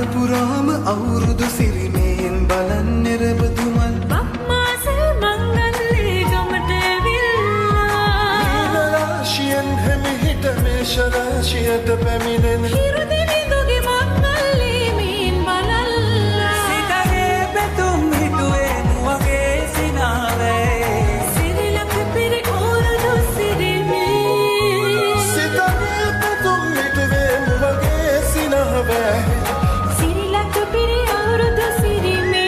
පුරාම අවුරුදු සිරිමේන් බලන්නේ රබතුමන් බක්මාසල් මංගල්ලේ ගමට ඇවිල්ලා රාශියෙන් හැමිහිට මේෂ රාශියට පැමිණෙන හිරු දිවිදුගේ මංගල්ලේ මේන් බලල්ලා සිතගේ පැතුම් හිටුවේ නුවගේ සිනාවේ සිරිලක පිරි අවුරුදු සිරිමේ සිතගේ පැතුම් හිටුවේ නුවගේ සිනාවේ සිරිලක පිරි අවුරුදු සිරිමේ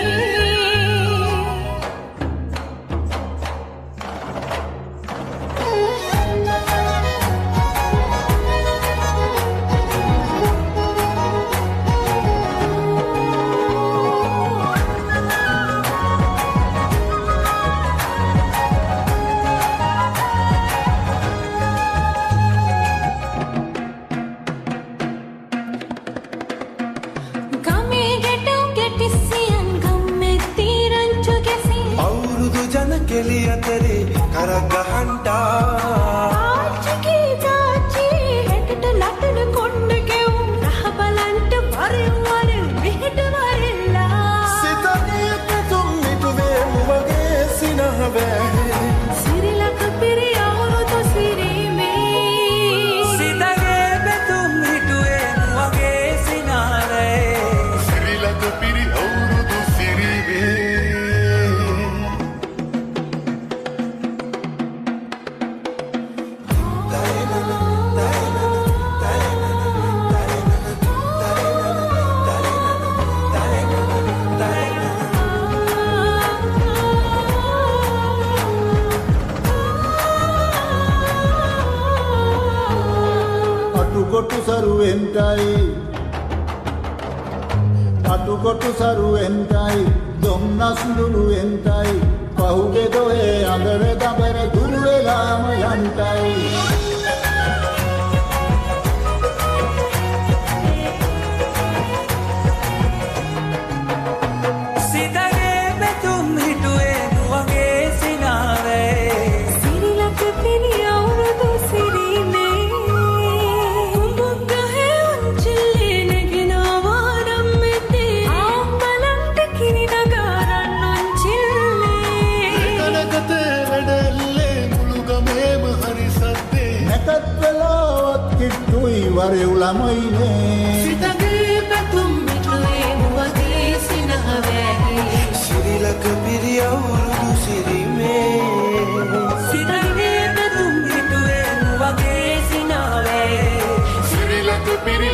ගමේ ගැටුම් ගැටිසියන් ගම්මෙත්ති රංචු ගැසී අවුරුදු ජන කෙලි අතරේ කරක් ගහන්ටා ආච්චිගේ තාච්චි හැටට ලටන කොණ්ඩ ගෙවුම් රහ බලන්ට වරෙන් වරෙන් මෙහෙට වරෙල්ලා සිතගේ පැතුම් හිටුවේ නුවගේ සිනාවේ සිරිලක පිරි අවුරුදු සිරිමේ සිතගේ පැතුම් හිටුවේ නුවගේ සිනාවේ සිරිලක පිරි අවුරුදු සිරිමේ අටුකොටු සරුවෙන්ටයි අටුකොටු සරුවෙන්ටයි දුම්නස් දුළුවෙන්ටයි පහුගේ දොයේ අඳර දබර දුරු වෙලාම යන්ටයි සිතගේ පැතුම් හිටුවේ නුවගේ සිනාවේ සිරිලක පිරි අවුරුදු සිරිමේ කුඹුක් ගහේ උන්චිල්ලේ නැගිනවා රම්මෙතේ ආම්බලන්ට කිරි නගාරන් උන්චිල්ලේ කනගතේ වැඩල්ලේ මුළු ගමේම හරි සද්දේ නැකත් වෙලාවත් කිට්ටුයි වරෙව් ළමයිනේ සිතගේ පැතුම් මිටුවේ නුවගේ සිනහවේ සිරිලක පිරි අවුරුදු සිරිමේ සිතගේ පැතුම් හිටුවේ නුවගේ සිනාවේ සිරිලක පිරි